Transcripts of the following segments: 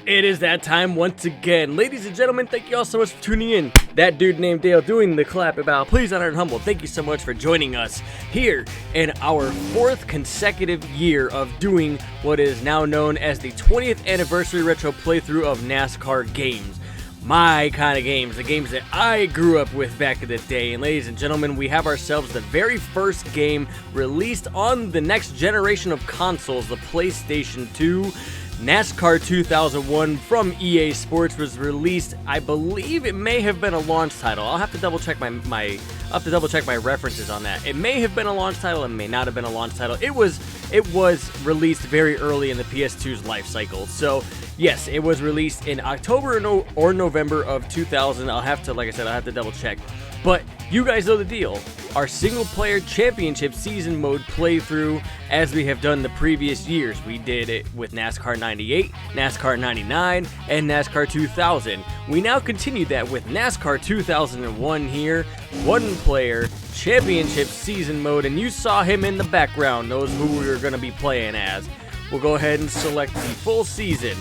It is that time once again. Ladies and gentlemen, thank you all so much for tuning in. That dude named Dale doing the clap about please, honor, and humble. Thank you so much for joining us here in our 4th consecutive year of doing what is now known as the 20th anniversary retro playthrough of NASCAR games. My kind of games, the games that I grew up with back in the day. And ladies and gentlemen, we have ourselves the very first game released on the next generation of consoles, the PlayStation 2. NASCAR 2001 from EA Sports was released. I believe it may have been a launch title. I'll have to double check my references on that. It may have been a launch title, it may not have been a launch title. It was released very early in the PS2's life cycle. So yes, it was released in October or November of 2000. I'll have to double check. But you guys know the deal. Our single-player championship season mode playthrough, as we have done the previous years. We did it with NASCAR 98, NASCAR 99, and NASCAR 2000. We now continue that with NASCAR 2001 here, one-player championship season mode, and you saw him in the background, knows who we were going to be playing as. We'll go ahead and select the full season.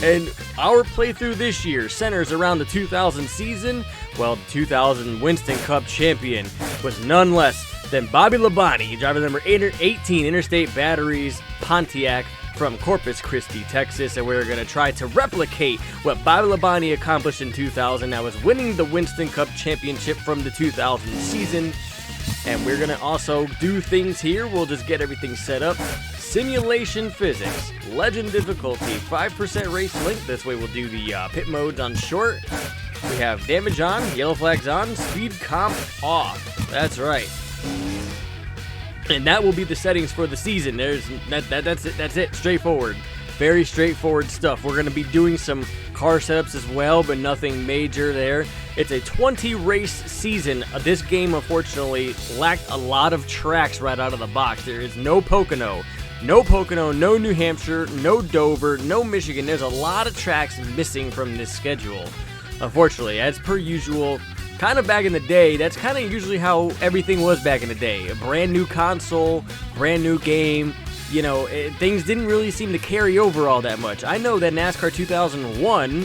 And our playthrough this year centers around the 2000 season. Well, the 2000 Winston Cup champion was none less than Bobby Labonte, driver number 18 Interstate Batteries Pontiac from Corpus Christi, Texas. And we're going to try to replicate what Bobby Labonte accomplished in 2000. That was winning the Winston Cup championship from the 2000 season. And we're going to also do things here. We'll just get everything set up. Simulation physics, legend difficulty, 5% race length. This way we'll do the pit modes on short. We have damage on, yellow flags on, speed comp off. That's right. And that will be the settings for the season. That's it. Straightforward. Very straightforward stuff. We're going to be doing some car setups as well, but nothing major there. It's a 20 race season. This game, unfortunately, lacked a lot of tracks right out of the box. There is no Pocono. No Pocono, no New Hampshire, no Dover, no Michigan. There's a lot of tracks missing from this schedule. Unfortunately, as per usual, kind of back in the day, that's kind of usually how everything was back in the day. A brand new console, brand new game. You know, things didn't really seem to carry over all that much. I know that NASCAR 2001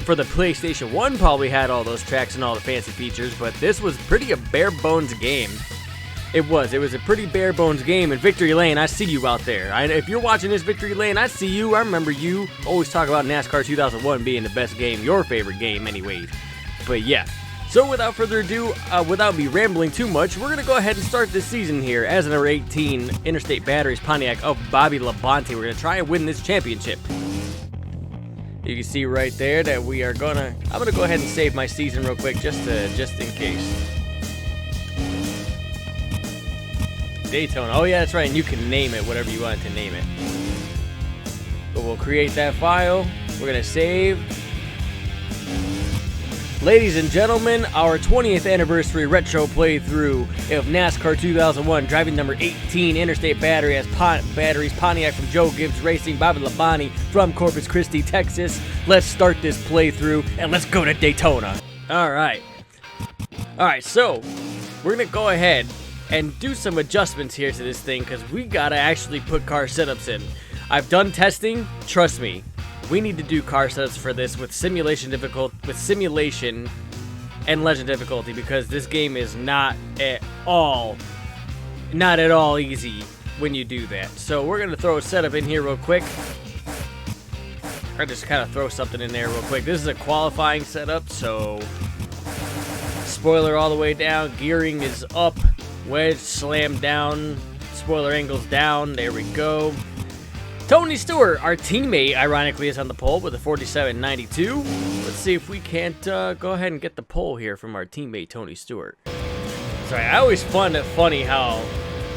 for the PlayStation 1 probably had all those tracks and all the fancy features, but this was pretty a bare bones game. It was a pretty bare bones game. And Victory Lane, I see you out there. If you're watching this, Victory Lane, I see you. I remember you always talk about NASCAR 2001 being the best game, your favorite game anyways. But yeah, so without further ado, without me rambling too much, we're going to go ahead and start this season here as number 18 Interstate Batteries Pontiac of Bobby Labonte. We're going to try and win this championship. You can see right there that I'm going to go ahead and save my season real quick just in case. Daytona. Oh yeah, that's right, and you can name it whatever you want to name it. But we'll create that file. We're going to save. Ladies and gentlemen, our 20th anniversary retro playthrough of NASCAR 2001, driving number 18 Interstate Batteries Pontiac from Joe Gibbs Racing, Bobby Labonte from Corpus Christi, Texas. Let's start this playthrough and let's go to Daytona. All right, so we're going to go ahead and do some adjustments here to this thing because we gotta actually put car setups in. I've done testing, trust me. We need to do car setups for this with simulation and legend difficulty because this game is not at all easy when you do that. So we're gonna throw a setup in here real quick. I'll just kind of throw something in there real quick. This is a qualifying setup, so spoiler all the way down, gearing is up. Wedge slam down, spoiler angles down, there we go. Tony Stewart, our teammate, ironically, is on the pole with a 47.92. Let's see if we can't go ahead and get the pole here from our teammate, Tony Stewart. Sorry, I always find it funny how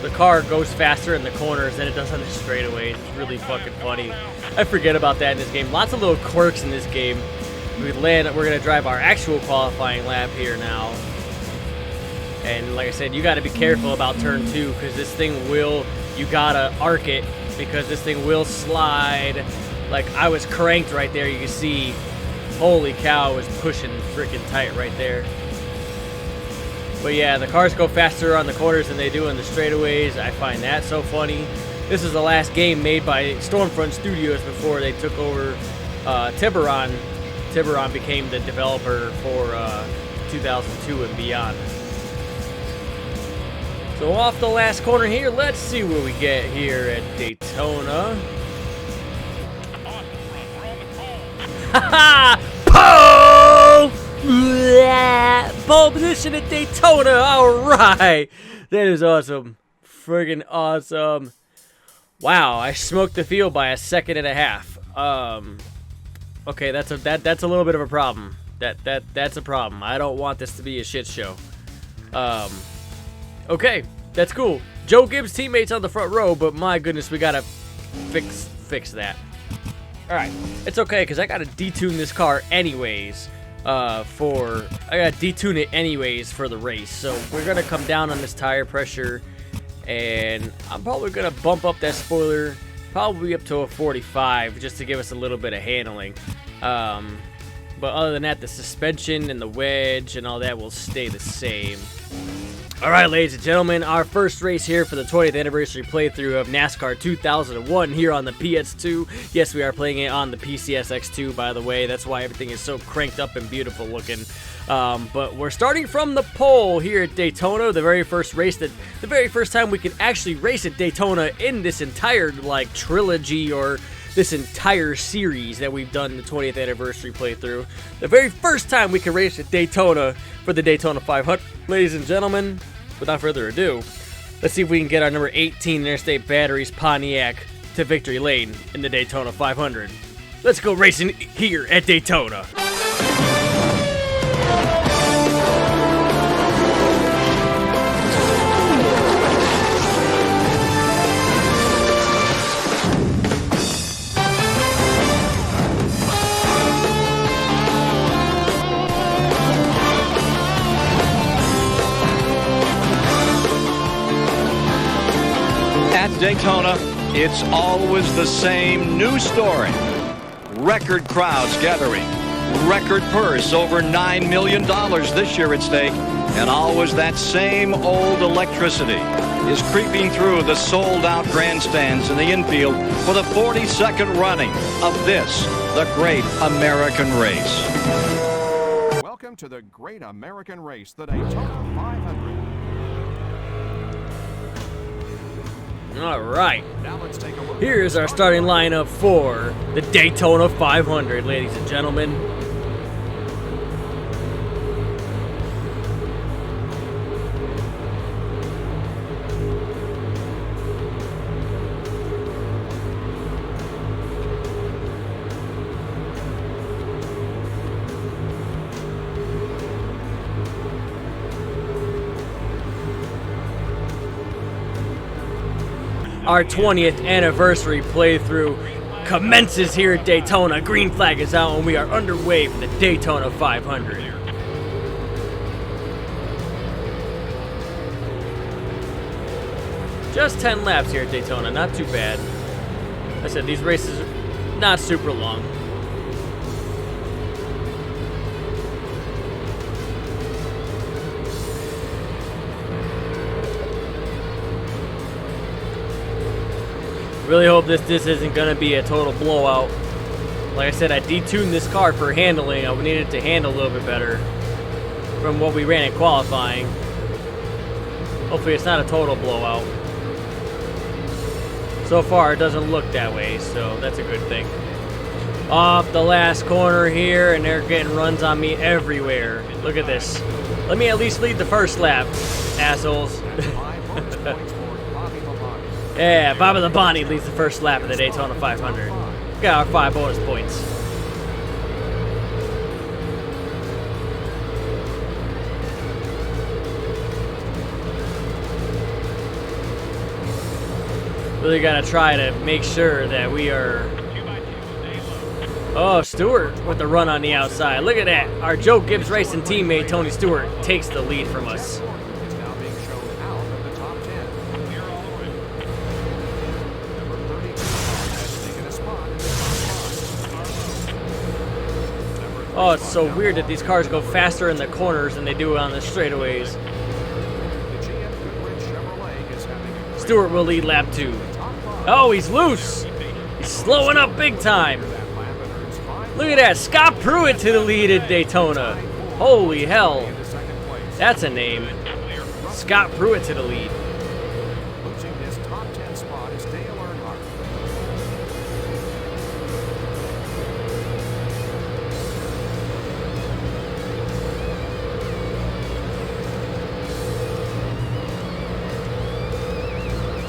the car goes faster in the corners than it does on the straightaways. It's really fucking funny. I forget about that in this game. Lots of little quirks in this game. We're going to drive our actual qualifying lap here now. And like I said, you got to be careful about turn 2 because this thing you got to arc it because this thing will slide. Like I was cranked right there, you can see, holy cow, I was pushing freaking tight right there. But yeah, the cars go faster on the corners than they do on the straightaways. I find that so funny. This is the last game made by Stormfront Studios before they took over Tiburon became the developer for 2002 and beyond. So off the last corner here, let's see what we get here at Daytona. Haha! Pole position at Daytona. All right, that is awesome. Friggin' awesome. Wow, I smoked the field by a second and a half. Okay, that's a little bit of a problem. That's a problem. I don't want this to be a shit show. Okay, that's cool. Joe Gibbs' teammates on the front row, but my goodness, we gotta fix that. All right, it's okay because I gotta detune this car anyways. I gotta detune it anyways for the race. So we're gonna come down on this tire pressure, and I'm probably gonna bump up that spoiler, probably up to a 45, just to give us a little bit of handling. But other than that, the suspension and the wedge and all that will stay the same. All right, ladies and gentlemen, our first race here for the 20th anniversary playthrough of NASCAR 2001 here on the PS2. Yes, we are playing it on the PCSX2, by the way. That's why everything is so cranked up and beautiful looking. But we're starting from the pole here at Daytona, the very first race the very first time we could actually race at Daytona in this entire like trilogy or this entire series that we've done the 20th anniversary playthrough. The very first time we could race at Daytona for the Daytona 500. Ladies and gentlemen, without further ado, let's see if we can get our number 18 Interstate Batteries Pontiac to victory lane in the Daytona 500. Let's go racing here at Daytona. Daytona, it's always the same new story. Record crowds gathering, record purse over $9 million this year at stake, and always that same old electricity is creeping through the sold-out grandstands in the infield for the 42nd running of this, the Great American Race. Welcome to the Great American Race, the Daytona 500. All right, here's our starting lineup for the Daytona 500, ladies and gentlemen. Our 20th anniversary playthrough commences here at Daytona. Green flag is out and we are underway for the Daytona 500. Just 10 laps here at Daytona, not too bad. Like I said, these races are not super long. Really hope this isn't going to be a total blowout. Like I said, I detuned this car for handling. I needed it to handle a little bit better from what we ran in qualifying. Hopefully it's not a total blowout. So far it doesn't look that way, so that's a good thing. Off the last corner here, and they're getting runs on me everywhere. Look at this. Let me at least lead the first lap, assholes. Yeah, Bobby Labonte leads the first lap of the Daytona 500. Got our 5 bonus points. Really gotta try to make sure that we are... Oh, Stewart with the run on the outside. Look at that. Our Joe Gibbs Racing teammate, Tony Stewart, takes the lead from us. Oh, it's so weird that these cars go faster in the corners than they do on the straightaways. Stewart will lead lap 2. Oh, he's loose. He's slowing up big time. Look at that, Scott Pruitt to the lead at Daytona. Holy hell, that's a name. Scott Pruitt to the lead. Losing his top 10 spot is Dale Earnhardt.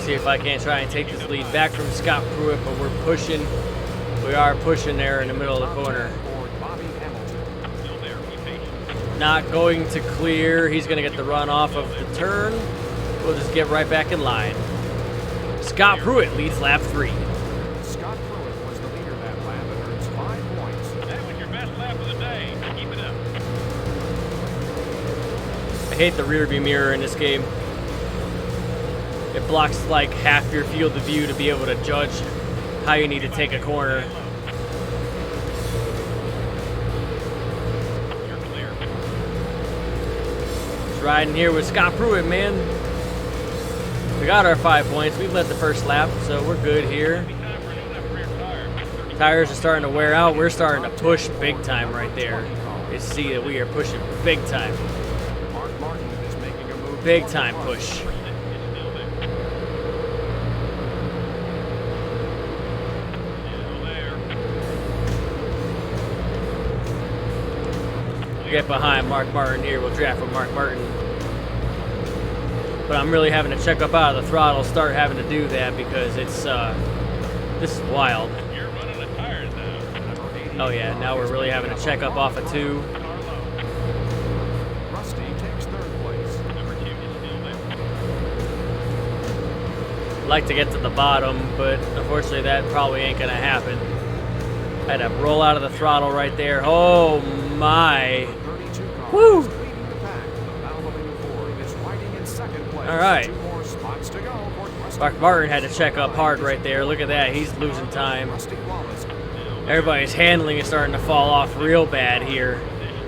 See if I can't try and take this lead back from Scott Pruitt, but we're pushing. We are pushing there in the middle of the corner. Not going to clear. He's going to get the run off of the turn. We'll just get right back in line. Scott Pruitt leads lap 3. Scott Pruitt was the leader that lap and earns 5 points. That was your best lap of the day. Keep it up. I hate the rear view mirror in this game. It blocks like half your field of view to be able to judge how you need to take a corner. You're clear. Just riding here with Scott Pruitt, man. We got our 5 points. We've led the first lap, so we're good here. Be time for a new left rear tire. Tires are starting to wear out. We're starting to push big time right there. You see that we are pushing big time. Mark Martin is making a move. Big toward time the front. push. It's still there. Still there. Get behind Mark Martin here. We'll draft with Mark Martin. But I'm really having to check up out of the throttle, start having to do that because it's, this is wild. You're running the tires now. Oh yeah, now we're really having to check up off of 2. Rusty takes 3rd place. Number 2 is still there. Like to get to the bottom, but unfortunately that probably ain't gonna happen. I had to roll out of the throttle right there. Oh my. 32 cars Woo! leading the pack. The Valvoline Ford is riding in 2nd place. All right. 2 more spots to go for Rusty Mark Martin had to Wallace. check up hard right there. Look at that, he's losing time. Rusty Wallace Everybody's handling is starting to fall off real bad here.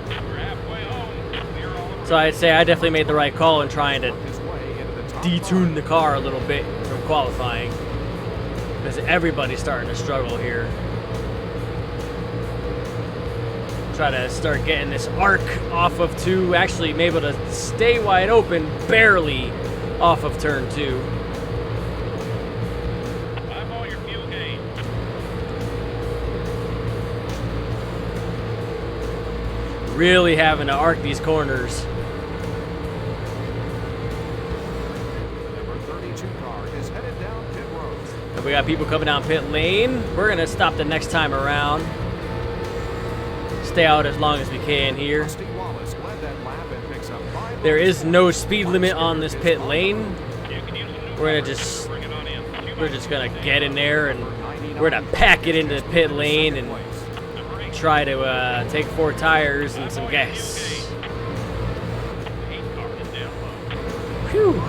We're halfway home. Clear all So I'd say I definitely made the right call in trying to his way into the top detune the car a little bit from qualifying. Because everybody's starting to struggle here. Try to start getting this arc off of 2. Actually, I'm able to stay wide open, barely off of turn 2. Eyeball your fuel gauge. Really having to arc these corners. Number 32 car is headed down pit road. And we got people coming down pit lane. We're going to stop the next time around. Stay out as long as we can here. Rusty Wallace led that lap and picks up 5. There is no speed limit on this pit lane. You can use some new We're gonna rubber. just Bring it on in. we're just gonna get in there and we're gonna pack it into the pit lane and Number 8. try to take 4 tires and some gas. 8 car is down low. Whew.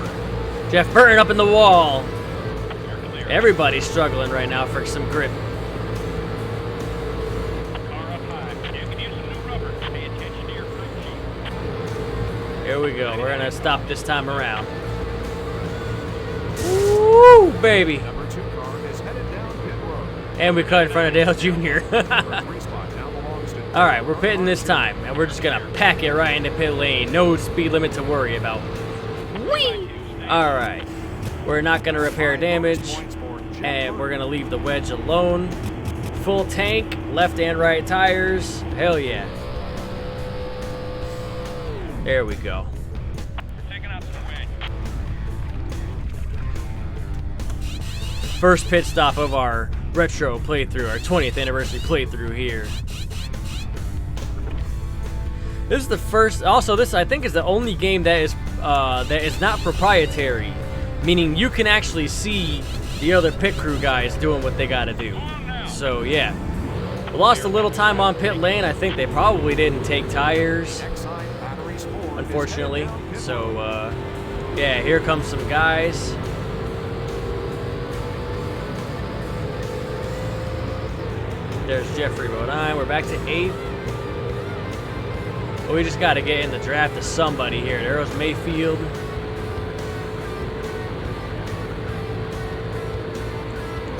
Jeff Burton up in the wall. You're clear. Everybody's struggling right now for some grip. Car up high. You can use some new rubber. Pay attention to your crew chief. Here we go. We're gonna stop this time around. Woo, baby. Number 2 car is headed down pit road. And we cut in front of Dale Jr. Number 3 spot now belongs to All right, we're pitting this time, and we're just gonna pack it right into pit lane. No speed limit to worry about. Whee! All right, we're not gonna repair damage, and we're gonna leave the wedge alone. Full tank, left and right tires. Hell yeah. There we go. We're taking out some wedge. First pit stop of our retro playthrough, our 20th anniversary playthrough here. This is the first. Also, this I think is the only game that is not proprietary, meaning you can actually see the other pit crew guys doing what they got to do. So yeah, we lost a little time on pit lane. I think they probably didn't take tires, unfortunately. So yeah, here comes some guys. There's Jeffrey Bodine. We're back to 8th. But we just got to get in the draft to somebody here. There's Mayfield.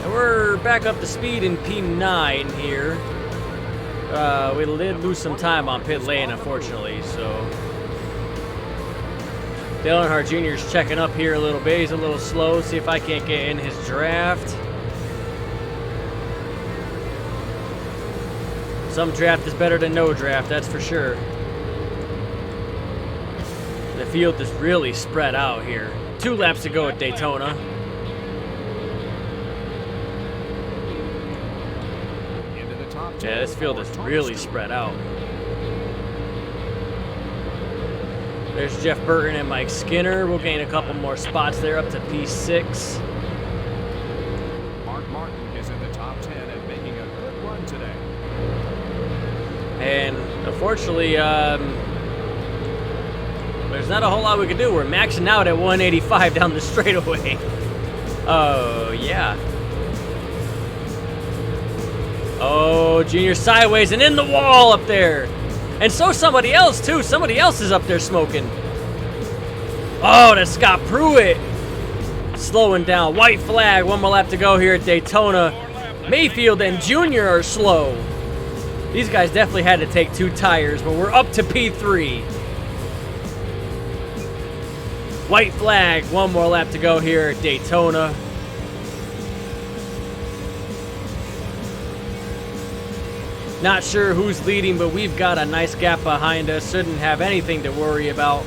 And we're back up to speed in P9 here. We did lose some time on pit lane, unfortunately, so. Dale Earnhardt Jr. is checking up here a little bit. He's a little slow. See if I can't get in his draft. Some draft is better than no draft, that's for sure. The field is really spread out here. 2 laps to go at Daytona. Yeah, this field is really spread out. There's Jeff Burton and Mike Skinner. We'll gain a couple more spots there up to P6. Mark Martin is in the top 10 and making a good run today. And unfortunately, there's not a whole lot we can do. We're maxing out at 185 down the straightaway. Oh, yeah. Oh, Junior sideways and in the wall up there. And so somebody else, too. Somebody else is up there smoking. Oh, that's Scott Pruitt. Slowing down. White flag. 1 more lap to go here at Daytona. Mayfield and Junior are slow. These guys definitely had to take 2 tires, but we're up to P3. White flag. 1 more lap to go here at Daytona. Not sure who's leading, but we've got a nice gap behind us. Shouldn't have anything to worry about.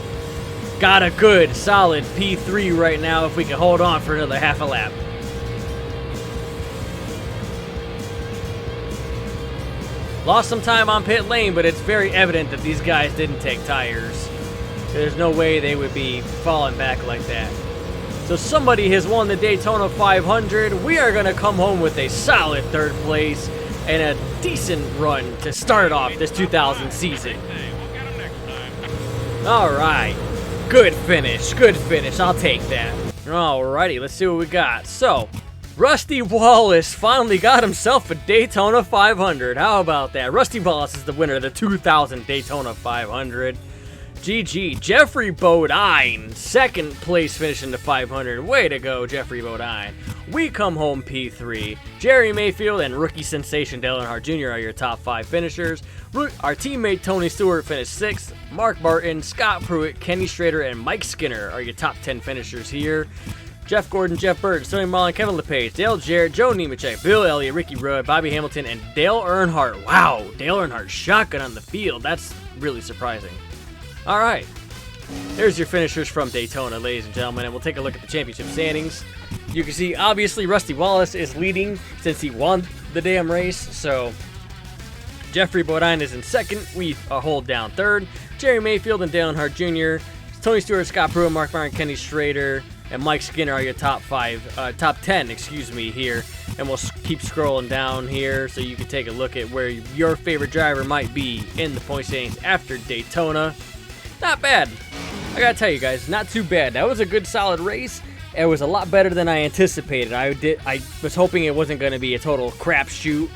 Got a good, solid P3 right now if we can hold on for another half a lap. Lost some time on pit lane, but it's very evident that these guys didn't take tires. There's no way they would be falling back like that. So somebody has won the Daytona 500. We are going to come home with a solid 3rd place and a decent run to start off this 2000 season. All right. Good finish. Good finish. I'll take that. Alrighty, let's see what we got. So, Rusty Wallace finally got himself a Daytona 500. How about that? Rusty Wallace is the winner of the 2000 Daytona 500. GG. Jeffrey Bodine, 2nd place finishing the 500. Way to go, Jeffrey Bodine. We come home P3. Jerry Mayfield and rookie sensation Dale Earnhardt Jr. are your top 5 finishers. Our teammate Tony Stewart finished 6th. Mark Martin, Scott Pruitt, Kenny Schrader, and Mike Skinner are your top 10 finishers here. Jeff Gordon, Jeff Bird, Sonny Mullen, Kevin LePage, Dale Jarrett, Joe Nemechek, Bill Elliott, Ricky Rudd, Bobby Hamilton, and Dale Earnhardt. Wow, Dale Earnhardt shotgun on the field. That's really surprising. All right, there's your finishers from Daytona, ladies and gentlemen, and we'll take a look at the championship standings. You can see, obviously, Rusty Wallace is leading since he won the damn race, so Jeffrey Bodine is in 2nd. We hold down 3rd. Jerry Mayfield and Dale Earnhardt Jr., Tony Stewart, Scott Pruitt, Mark Martin, Kenny Schrader, and Mike Skinner are your top 10, excuse me, here. And we'll keep scrolling down here so you can take a look at where your favorite driver might be in the point standings after Daytona. Not bad. I gotta tell you guys, not too bad. That was a good, solid race. It was a lot better than I anticipated. I was hoping it wasn't going to be a total crapshoot,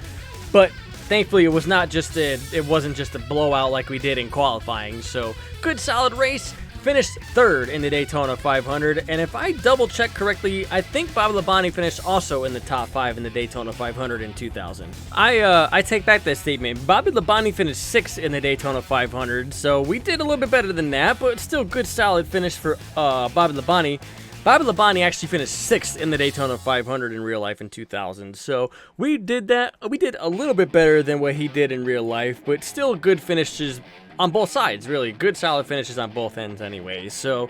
but thankfully it wasn't just a blowout like we did in qualifying. So good, solid race. Finished 3rd in the Daytona 500, and if I double check correctly, I think Bobby Labonte finished also in the top 5 in the Daytona 500 in 2000. I take back that statement. Bobby Labonte finished 6th in the Daytona 500, so we did a little bit better than that, but still good, solid finish for Bobby Labonte. Bobby Labonte actually finished 6th in the Daytona 500 in real life in 2000, so we did that. We did a little bit better than what he did in real life, but still good finishes on both sides, really. Good, solid finishes on both ends anyways. So,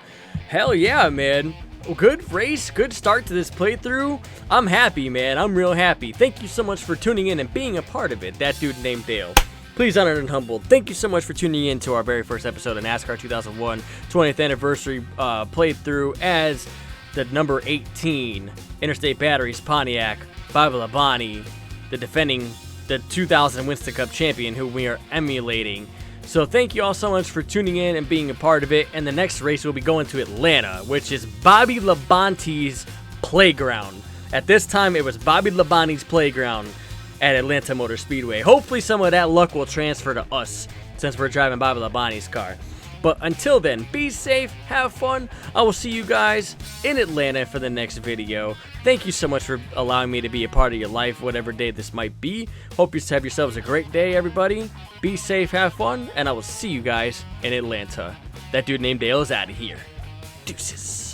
hell yeah, man. Good race, good start to this playthrough. I'm happy, man. I'm real happy. Thank you so much for tuning in and being a part of it. That dude named Dale. Please, honored and humbled, thank you so much for tuning in to our very first episode of NASCAR 2001 20th anniversary playthrough as the number 18 Interstate Batteries Pontiac, Bobby Labonte, the 2000 Winston Cup champion who we are emulating. So thank you all so much for tuning in and being a part of it. And the next race will be going to Atlanta, which is Bobby Labonte's playground. At this time, it was Bobby Labonte's playground at Atlanta Motor Speedway. Hopefully some of that luck will transfer to us since we're driving Bobby Labonte's car. But until then, be safe, have fun. I will see you guys in Atlanta for the next video. Thank you so much for allowing me to be a part of your life, whatever day this might be. Hope you have yourselves a great day, everybody. Be safe, have fun, and I will see you guys in Atlanta. That dude named Dale is out of here. Deuces.